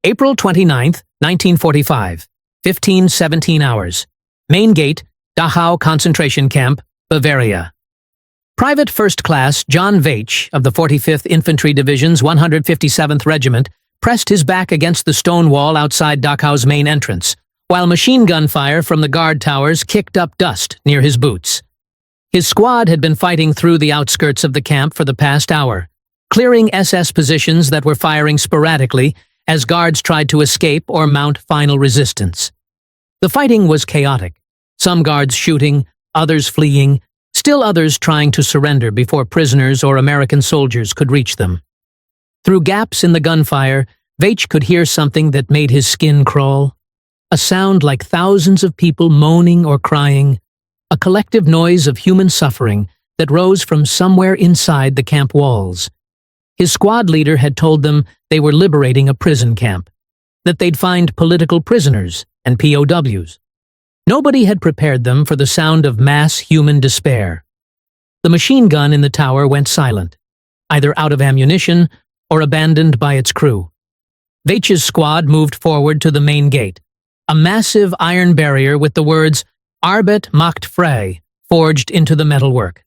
April 29, 1945, 15:17 hours. Main gate, Dachau concentration camp, Bavaria. Private First Class John Veitch of the 45th Infantry Division's 157th Regiment pressed his back against the stone wall outside Dachau's main entrance, while machine gun fire from the guard towers kicked up dust near his boots. His squad had been fighting through the outskirts of the camp for the past hour, clearing SS positions that were firing sporadically as guards tried to escape or mount final resistance. The fighting was chaotic, some guards shooting, others fleeing, still others trying to surrender before prisoners or American soldiers could reach them. Through gaps in the gunfire, Veitch could hear something that made his skin crawl. A sound like thousands of people moaning or crying, a collective noise of human suffering that rose from somewhere inside the camp walls. His squad leader had told them they were liberating a prison camp, that they'd find political prisoners and POWs. Nobody had prepared them for the sound of mass human despair. The machine gun in the tower went silent, either out of ammunition or abandoned by its crew. Veitch's squad moved forward to the main gate, a massive iron barrier with the words Arbeit macht frei forged into the metalwork.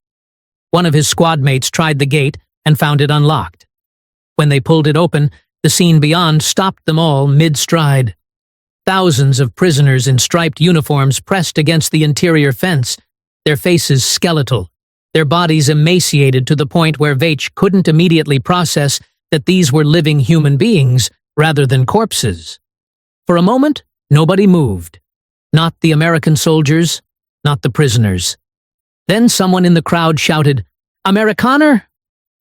One of his squad mates tried the gate and found it unlocked. When they pulled it open, the scene beyond stopped them all mid-stride. Thousands of prisoners in striped uniforms pressed against the interior fence, their faces skeletal, their bodies emaciated to the point where Veitch couldn't immediately process that these were living human beings rather than corpses. For a moment, nobody moved. Not the American soldiers, not the prisoners. Then someone in the crowd shouted, "Amerikaner!"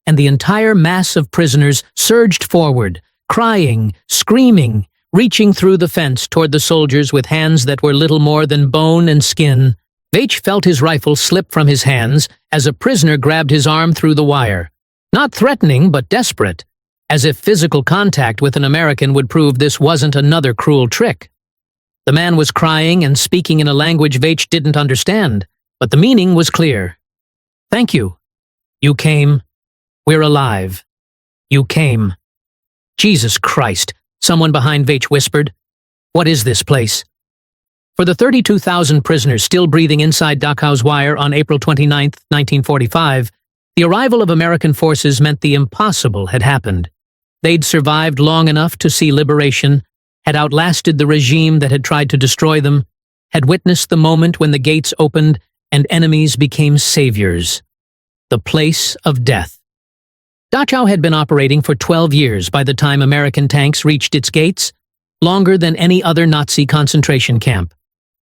And the entire mass of prisoners surged forward, crying, screaming, reaching through the fence toward the soldiers with hands that were little more than bone and skin. Veitch felt his rifle slip from his hands as a prisoner grabbed his arm through the wire. Not threatening, but desperate, as if physical contact with an American would prove this wasn't another cruel trick. The man was crying and speaking in a language Veitch didn't understand, but the meaning was clear. "Thank you. You came. We're alive. You came." "Jesus Christ," someone behind Veitch whispered. "What is this place?" For the 32,000 prisoners still breathing inside Dachau's wire on April 29, 1945, the arrival of American forces meant the impossible had happened. They'd survived long enough to see liberation, had outlasted the regime that had tried to destroy them, had witnessed the moment when the gates opened and enemies became saviors. The place of death. Dachau had been operating for 12 years by the time American tanks reached its gates, longer than any other Nazi concentration camp,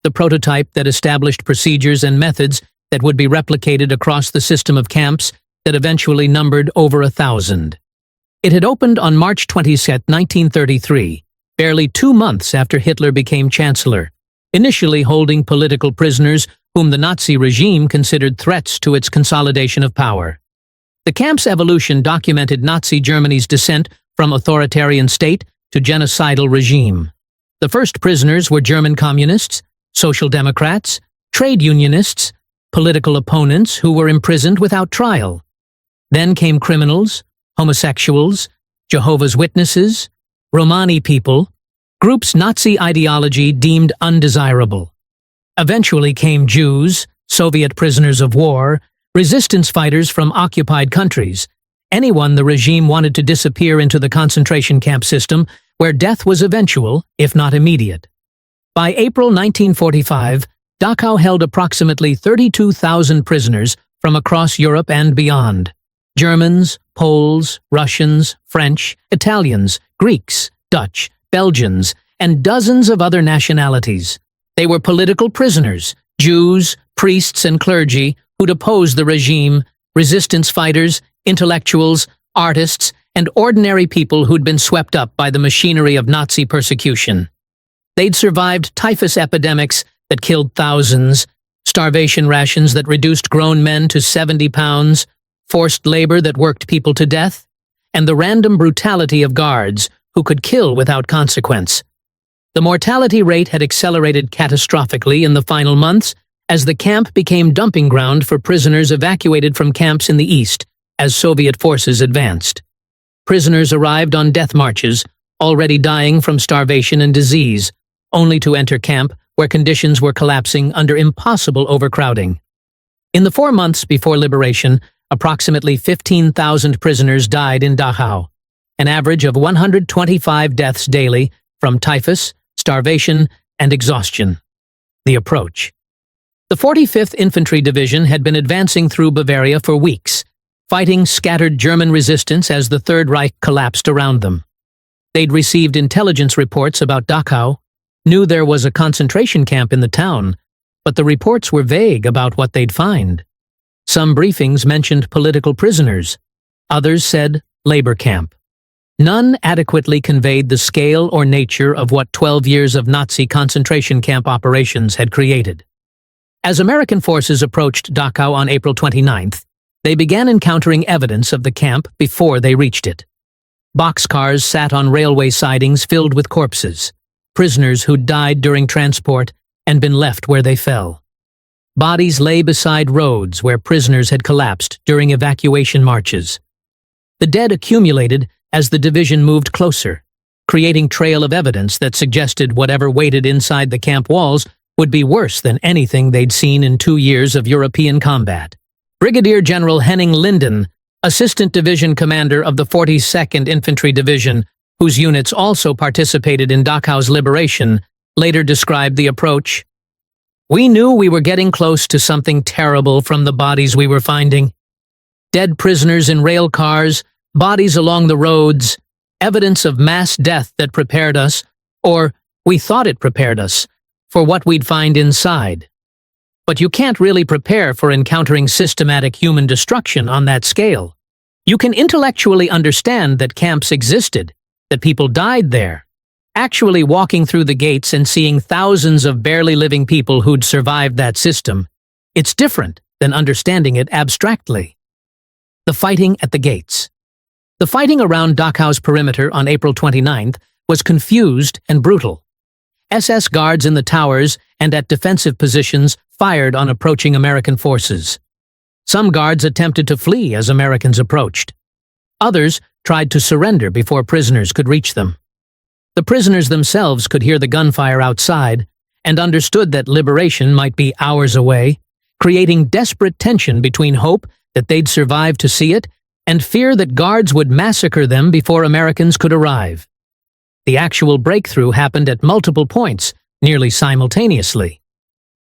the prototype that established procedures and methods that would be replicated across the system of camps that eventually numbered over 1,000. It had opened on March 20, 1933, barely 2 months after Hitler became chancellor, initially holding political prisoners whom the Nazi regime considered threats to its consolidation of power. The camp's evolution documented Nazi Germany's descent from authoritarian state to genocidal regime. The first prisoners were German communists, social democrats, trade unionists, political opponents who were imprisoned without trial. Then came criminals, homosexuals, Jehovah's Witnesses, Romani people, groups Nazi ideology deemed undesirable. Eventually came Jews, Soviet prisoners of war, resistance fighters from occupied countries, anyone the regime wanted to disappear into the concentration camp system where death was eventual, if not immediate. By April 1945, Dachau held approximately 32,000 prisoners from across Europe and beyond. Germans, Poles, Russians, French, Italians, Greeks, Dutch, Belgians, and dozens of other nationalities. They were political prisoners, Jews, priests, and clergy who'd opposed the regime, resistance fighters, intellectuals, artists, and ordinary people who'd been swept up by the machinery of Nazi persecution. They'd survived typhus epidemics that killed thousands, starvation rations that reduced grown men to 70 pounds, forced labor that worked people to death, and the random brutality of guards who could kill without consequence. The mortality rate had accelerated catastrophically in the final months as the camp became dumping ground for prisoners evacuated from camps in the east as Soviet forces advanced. Prisoners arrived on death marches, already dying from starvation and disease, only to enter camp where conditions were collapsing under impossible overcrowding. In the 4 months before liberation, approximately 15,000 prisoners died in Dachau, an average of 125 deaths daily from typhus, starvation, and exhaustion. The approach. The 45th Infantry Division had been advancing through Bavaria for weeks, fighting scattered German resistance as the Third Reich collapsed around them. They'd received intelligence reports about Dachau, knew there was a concentration camp in the town, but the reports were vague about what they'd find. Some briefings mentioned political prisoners. Others said labor camp. None adequately conveyed the scale or nature of what 12 years of Nazi concentration camp operations had created. As American forces approached Dachau on April 29th, they began encountering evidence of the camp before they reached it. Boxcars sat on railway sidings filled with corpses, prisoners who'd died during transport and been left where they fell. Bodies lay beside roads where prisoners had collapsed during evacuation marches. The dead accumulated as the division moved closer, creating trail of evidence that suggested whatever waited inside the camp walls would be worse than anything they'd seen in 2 years of European combat. Brigadier General Henning Linden, Assistant Division Commander of the 42nd Infantry Division, whose units also participated in Dachau's liberation, later described the approach. "We knew we were getting close to something terrible from the bodies we were finding. Dead prisoners in rail cars, bodies along the roads, evidence of mass death that prepared us, or we thought it prepared us, for what we'd find inside. But you can't really prepare for encountering systematic human destruction on that scale. You can intellectually understand that camps existed, that people died there. Actually walking through the gates and seeing thousands of barely living people who'd survived that system, it's different than understanding it abstractly." The fighting at the gates. The fighting around Dachau's perimeter on April 29th was confused and brutal. SS guards in the towers and at defensive positions fired on approaching American forces. Some guards attempted to flee as Americans approached. Others tried to surrender before prisoners could reach them. The prisoners themselves could hear the gunfire outside and understood that liberation might be hours away, creating desperate tension between hope that they'd survive to see it and fear that guards would massacre them before Americans could arrive. The actual breakthrough happened at multiple points, nearly simultaneously.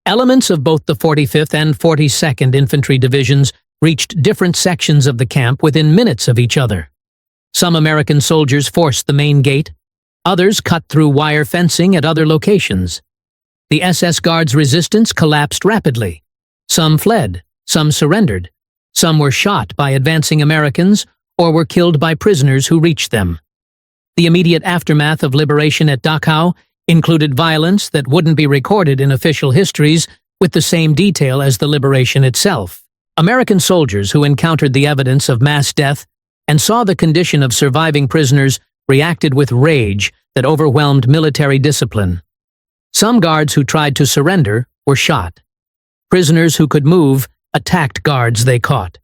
Elements of both the 45th and 42nd Infantry Divisions reached different sections of the camp within minutes of each other. Some American soldiers forced the main gate, others cut through wire fencing at other locations. The SS guards' resistance collapsed rapidly. Some fled, some surrendered, some were shot by advancing Americans or were killed by prisoners who reached them. The immediate aftermath of liberation at Dachau included violence that wouldn't be recorded in official histories with the same detail as the liberation itself. American soldiers who encountered the evidence of mass death and saw the condition of surviving prisoners reacted with rage that overwhelmed military discipline. Some guards who tried to surrender were shot. Prisoners who could move attacked guards they caught.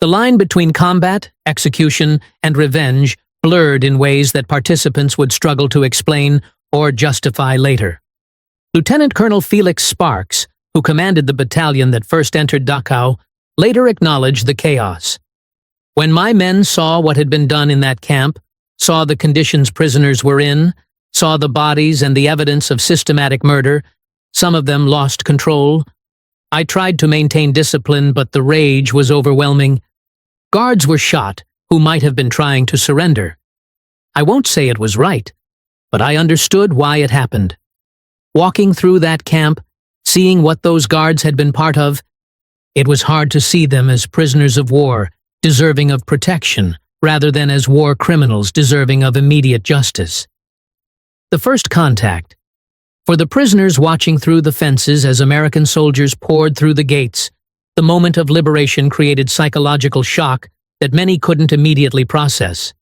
The line between combat, execution, and revenge blurred in ways that participants would struggle to explain or justify later. Lieutenant Colonel Felix Sparks, who commanded the battalion that first entered Dachau, later acknowledged the chaos. "When my men saw what had been done in that camp, saw the conditions prisoners were in, saw the bodies and the evidence of systematic murder, some of them lost control. I tried to maintain discipline, but the rage was overwhelming. Guards were shot who might have been trying to surrender. I won't say it was right, but I understood why it happened. Walking through that camp, seeing what those guards had been part of, it was hard to see them as prisoners of war, deserving of protection, rather than as war criminals deserving of immediate justice." The first contact. For the prisoners watching through the fences as American soldiers poured through the gates, the moment of liberation created psychological shock that many couldn't immediately process.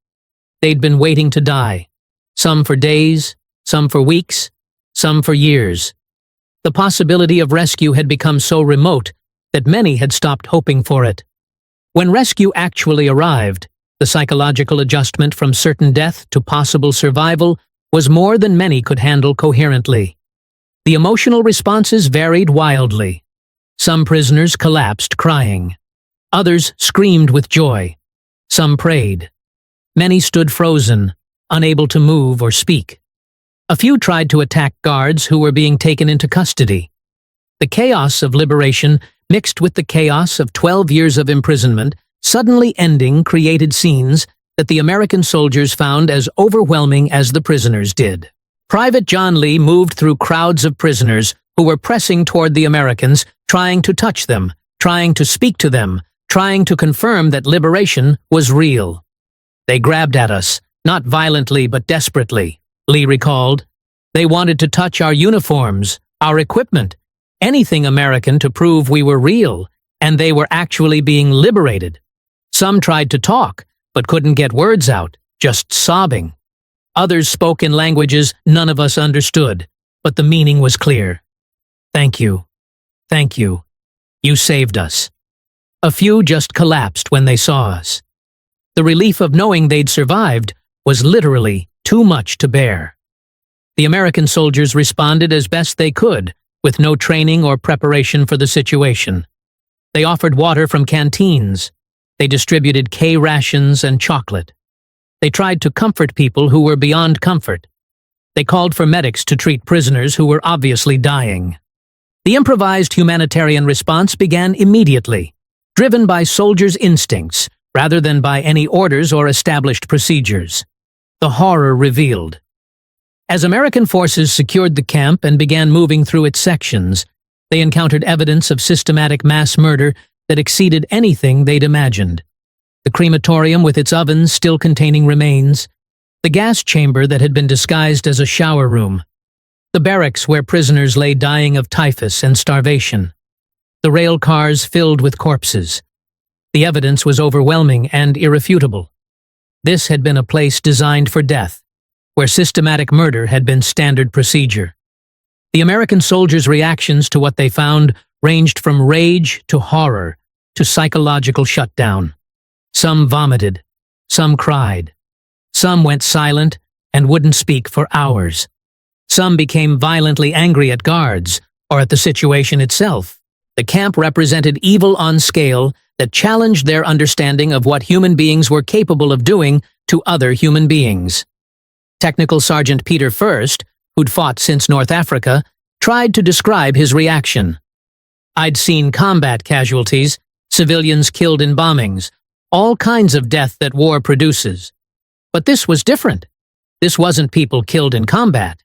They'd been waiting to die, some for days, some for weeks, some for years. The possibility of rescue had become so remote that many had stopped hoping for it. When rescue actually arrived, the The psychological adjustment from certain death to possible survival was more than many could handle coherently. The emotional responses varied wildly. Some prisoners collapsed crying. Others screamed with joy. Some prayed. Many stood frozen, unable to move or speak. A few tried to attack guards who were being taken into custody. The chaos of liberation, mixed with the chaos of 12 years of imprisonment, suddenly ending created scenes that the American soldiers found as overwhelming as the prisoners did. Private John Lee moved through crowds of prisoners who were pressing toward the Americans, trying to touch them, trying to speak to them, trying to confirm that liberation was real. They grabbed at us, not violently but desperately, Lee recalled. They wanted to touch our uniforms, our equipment, anything American to prove we were real, and they were actually being liberated. Some tried to talk, but couldn't get words out, just sobbing. Others spoke in languages none of us understood, but the meaning was clear. Thank you. Thank you. You saved us. A few just collapsed when they saw us. The relief of knowing they'd survived was literally too much to bear. The American soldiers responded as best they could, with no training or preparation for the situation. They offered water from canteens. They distributed K-rations and chocolate. They tried to comfort people who were beyond comfort. They called for medics to treat prisoners who were obviously dying. The improvised humanitarian response began immediately, driven by soldiers' instincts rather than by any orders or established procedures. The horror revealed. As American forces secured the camp and began moving through its sections, they encountered evidence of systematic mass murder that exceeded anything they'd imagined. The crematorium with its ovens still containing remains, the gas chamber that had been disguised as a shower room, the barracks where prisoners lay dying of typhus and starvation, the rail cars filled with corpses. The evidence was overwhelming and irrefutable. This had been a place designed for death, where systematic murder had been standard procedure. The American soldiers' reactions to what they found ranged from rage to horror to psychological shutdown. Some vomited, some cried, some went silent and wouldn't speak for hours. Some became violently angry at guards or at the situation itself. The camp represented evil on scale that challenged their understanding of what human beings were capable of doing to other human beings. Technical Sergeant Peter First, who'd fought since North Africa, tried to describe his reaction. I'd seen combat casualties, civilians killed in bombings, all kinds of death that war produces. But this was different. This wasn't people killed in combat.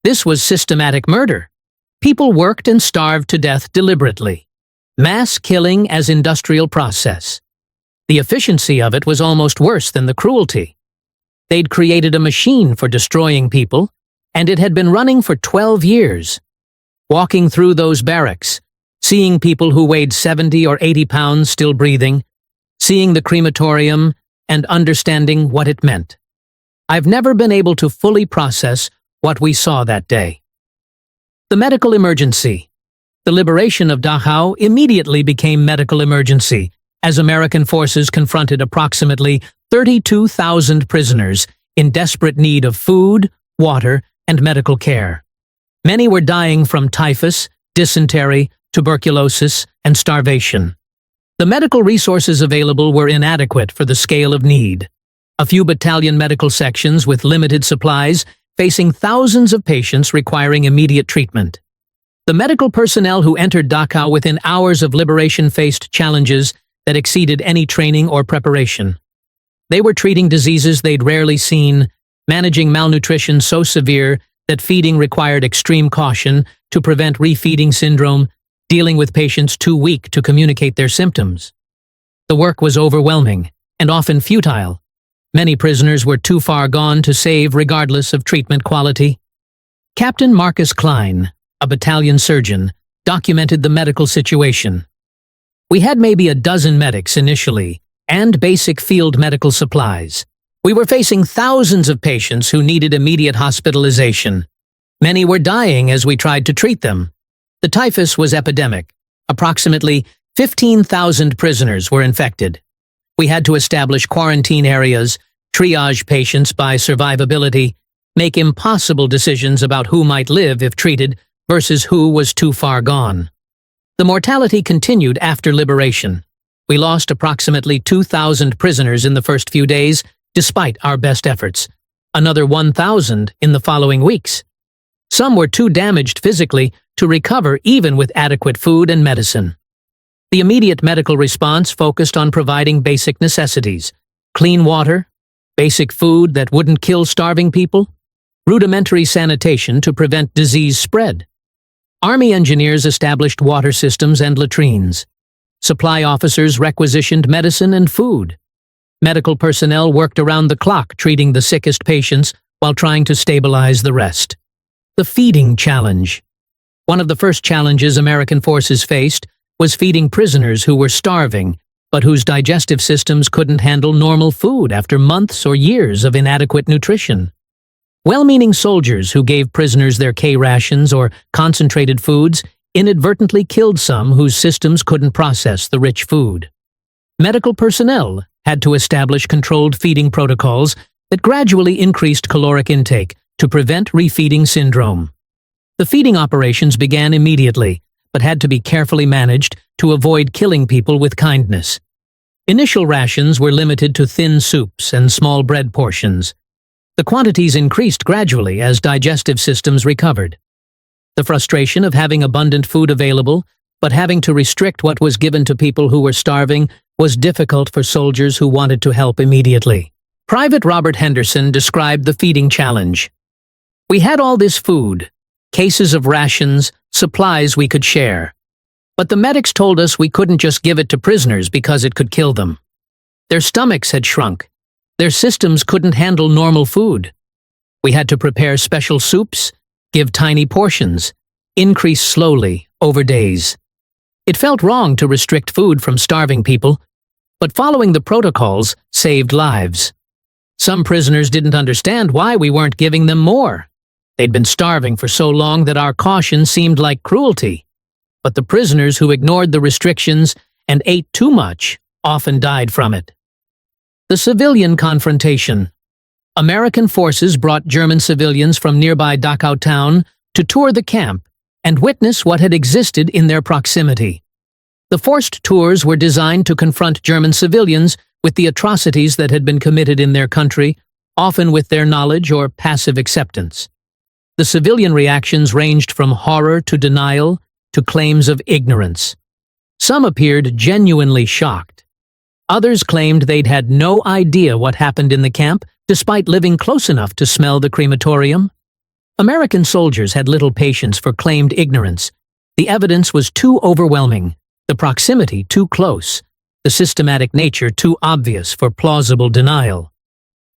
This was systematic murder. People worked and starved to death deliberately. Mass killing as industrial process. The efficiency of it was almost worse than the cruelty. They'd created a machine for destroying people, and it had been running for 12 years. Walking through those barracks, seeing people who weighed 70 or 80 pounds still breathing, seeing the crematorium, and understanding what it meant. I've never been able to fully process what we saw that day. The medical emergency. The liberation of Dachau immediately became medical emergency as American forces confronted approximately 32,000 prisoners in desperate need of food, water, and medical care. Many were dying from typhus, dysentery, tuberculosis, and starvation. The medical resources available were inadequate for the scale of need. A few battalion medical sections with limited supplies facing thousands of patients requiring immediate treatment. The medical personnel who entered Dachau within hours of liberation faced challenges that exceeded any training or preparation. They were treating diseases they'd rarely seen, managing malnutrition so severe that feeding required extreme caution to prevent refeeding syndrome, dealing with patients too weak to communicate their symptoms. The work was overwhelming and often futile. Many prisoners were too far gone to save regardless of treatment quality. Captain Marcus Klein, a battalion surgeon, documented the medical situation. We had maybe a dozen medics initially, and basic field medical supplies. We were facing thousands of patients who needed immediate hospitalization. Many were dying as we tried to treat them. The typhus was epidemic. Approximately 15,000 prisoners were infected. We had to establish quarantine areas, triage patients by survivability, make impossible decisions about who might live if treated versus who was too far gone. The mortality continued after liberation. We lost approximately 2,000 prisoners in the first few days, despite our best efforts. Another 1,000 in the following weeks. Some were too damaged physically to recover even with adequate food and medicine. The immediate medical response focused on providing basic necessities: clean water, basic food that wouldn't kill starving people, rudimentary sanitation to prevent disease spread. Army engineers established water systems and latrines. Supply officers requisitioned medicine and food. Medical personnel worked around the clock treating the sickest patients while trying to stabilize the rest. The feeding challenge. One of the first challenges American forces faced was feeding prisoners who were starving, but whose digestive systems couldn't handle normal food after months or years of inadequate nutrition. Well-meaning soldiers who gave prisoners their K-rations or concentrated foods inadvertently killed some whose systems couldn't process the rich food. Medical personnel had to establish controlled feeding protocols that gradually increased caloric intake to prevent refeeding syndrome. The feeding operations began immediately, but had to be carefully managed to avoid killing people with kindness. Initial rations were limited to thin soups and small bread portions. The quantities increased gradually as digestive systems recovered. The frustration of having abundant food available, but having to restrict what was given to people who were starving, was difficult for soldiers who wanted to help immediately. Private Robert Henderson described the feeding challenge. "We had all this food, cases of rations, supplies we could share. But the medics told us we couldn't just give it to prisoners because it could kill them. Their stomachs had shrunk. Their systems couldn't handle normal food. We had to prepare special soups, give tiny portions, increase slowly over days. It felt wrong to restrict food from starving people, but following the protocols saved lives. Some prisoners didn't understand why we weren't giving them more. They'd been starving for so long that our caution seemed like cruelty. But the prisoners who ignored the restrictions and ate too much often died from it." The civilian confrontation. American forces brought German civilians from nearby Dachau town to tour the camp and witness what had existed in their proximity. The forced tours were designed to confront German civilians with the atrocities that had been committed in their country, often with their knowledge or passive acceptance. The civilian reactions ranged from horror to denial to claims of ignorance. Some appeared genuinely shocked. Others claimed they'd had no idea what happened in the camp, despite living close enough to smell the crematorium. American soldiers had little patience for claimed ignorance. The evidence was too overwhelming, the proximity too close, the systematic nature too obvious for plausible denial.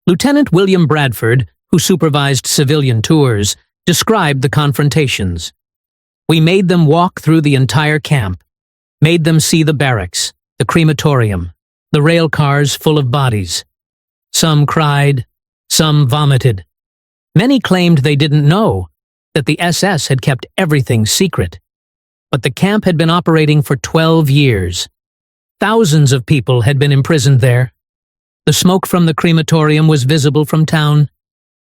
Lieutenant William Bradford, who supervised civilian tours, described the confrontations. "We made them walk through the entire camp, made them see the barracks, the crematorium, the rail cars full of bodies. Some cried, some vomited. Many claimed they didn't know, that the SS had kept everything secret. But the camp had been operating for 12 years. Thousands of people had been imprisoned there. The smoke from the crematorium was visible from town.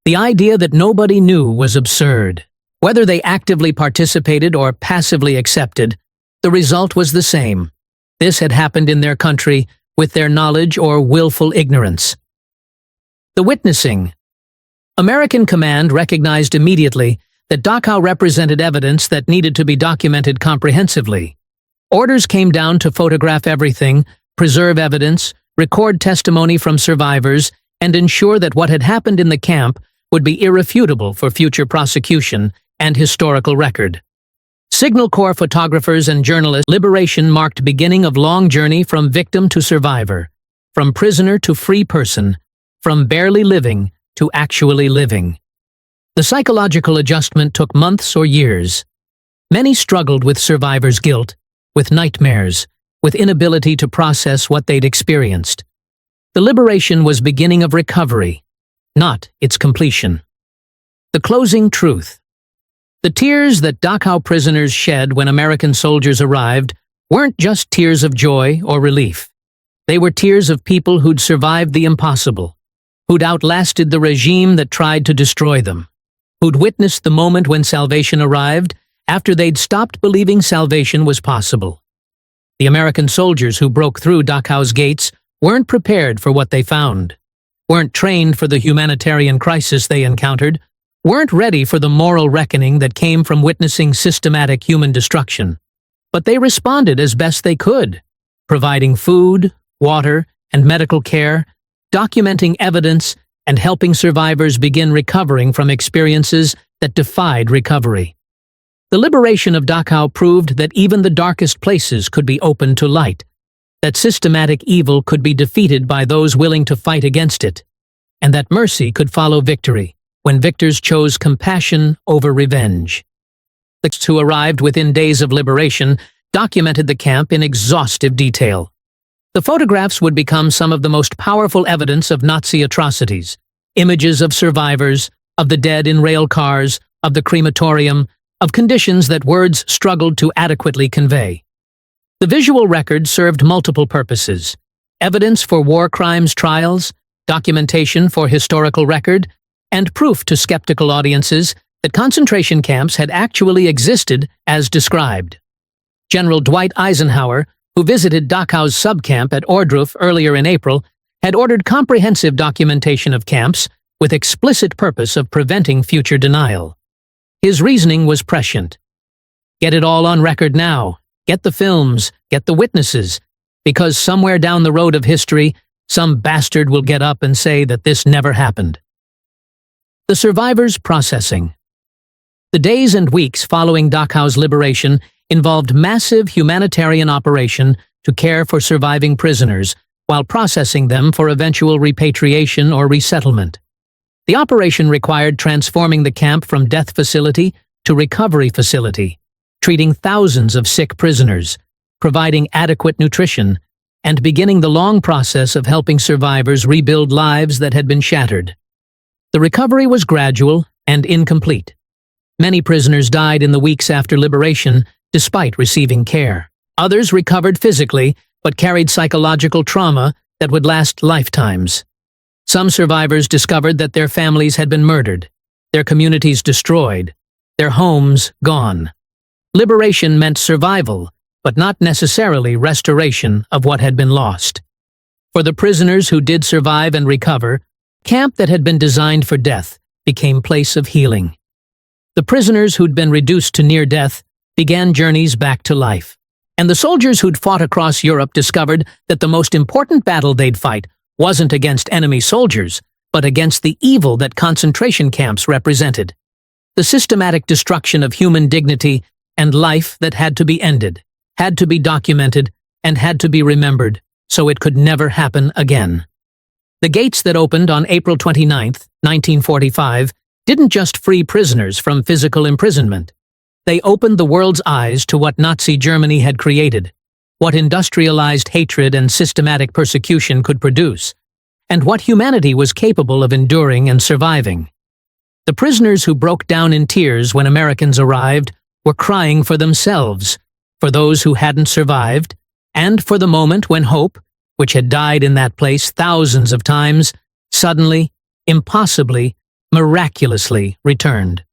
The idea that nobody knew was absurd. Whether they actively participated or passively accepted, the result was the same. This had happened in their country with their knowledge or willful ignorance." The witnessing. American command recognized immediately that Dachau represented evidence that needed to be documented comprehensively. Orders came down to photograph everything, preserve evidence, record testimony from survivors, and ensure that what had happened in the camp would be irrefutable for future prosecution and historical record. Signal Corps photographers and journalists. Liberation marked beginning of long journey from victim to survivor, from prisoner to free person, from barely living to actually living. The psychological adjustment took months or years. Many struggled with survivor's guilt, with nightmares, with inability to process what they'd experienced. The liberation was beginning of recovery, not its completion. The closing truth. The tears that Dachau prisoners shed when American soldiers arrived weren't just tears of joy or relief. They were tears of people who'd survived the impossible, who'd outlasted the regime that tried to destroy them, who'd witnessed the moment when salvation arrived after they'd stopped believing salvation was possible. The American soldiers who broke through Dachau's gates weren't prepared for what they found, weren't trained for the humanitarian crisis they encountered, weren't ready for the moral reckoning that came from witnessing systematic human destruction. But they responded as best they could, providing food, water, and medical care, documenting evidence, and helping survivors begin recovering from experiences that defied recovery. The liberation of Dachau proved that even the darkest places could be opened to light, that systematic evil could be defeated by those willing to fight against it, and that mercy could follow victory when victors chose compassion over revenge. The who arrived within days of liberation documented the camp in exhaustive detail. The photographs would become some of the most powerful evidence of Nazi atrocities, images of survivors, of the dead in rail cars, of the crematorium, of conditions that words struggled to adequately convey. The visual record served multiple purposes: evidence for war crimes trials, documentation for historical record, and proof to skeptical audiences that concentration camps had actually existed as described. General Dwight Eisenhower, who visited Dachau's subcamp at Ohrdruf earlier in April, had ordered comprehensive documentation of camps with explicit purpose of preventing future denial. His reasoning was prescient. Get it all on record now. Get the films, get the witnesses, because somewhere down the road of history, some bastard will get up and say that this never happened. The survivors' processing. The days and weeks following Dachau's liberation involved massive humanitarian operation to care for surviving prisoners while processing them for eventual repatriation or resettlement. The operation required transforming the camp from death facility to recovery facility, treating thousands of sick prisoners, providing adequate nutrition, and beginning the long process of helping survivors rebuild lives that had been shattered. The recovery was gradual and incomplete. Many prisoners died in the weeks after liberation despite receiving care. Others recovered physically but carried psychological trauma that would last lifetimes. Some survivors discovered that their families had been murdered, their communities destroyed, their homes gone. Liberation meant survival, but not necessarily restoration of what had been lost. For the prisoners who did survive and recover, camp that had been designed for death became place of healing. The prisoners who'd been reduced to near death began journeys back to life. And the soldiers who'd fought across Europe discovered that the most important battle they'd fight wasn't against enemy soldiers, but against the evil that concentration camps represented. The systematic destruction of human dignity and life that had to be ended, had to be documented, and had to be remembered, so it could never happen again. The gates that opened on April 29, 1945, didn't just free prisoners from physical imprisonment. They opened the world's eyes to what Nazi Germany had created, what industrialized hatred and systematic persecution could produce, and what humanity was capable of enduring and surviving. The prisoners who broke down in tears when Americans arrived were crying for themselves, for those who hadn't survived, and for the moment when hope, which had died in that place thousands of times, suddenly, impossibly, miraculously returned.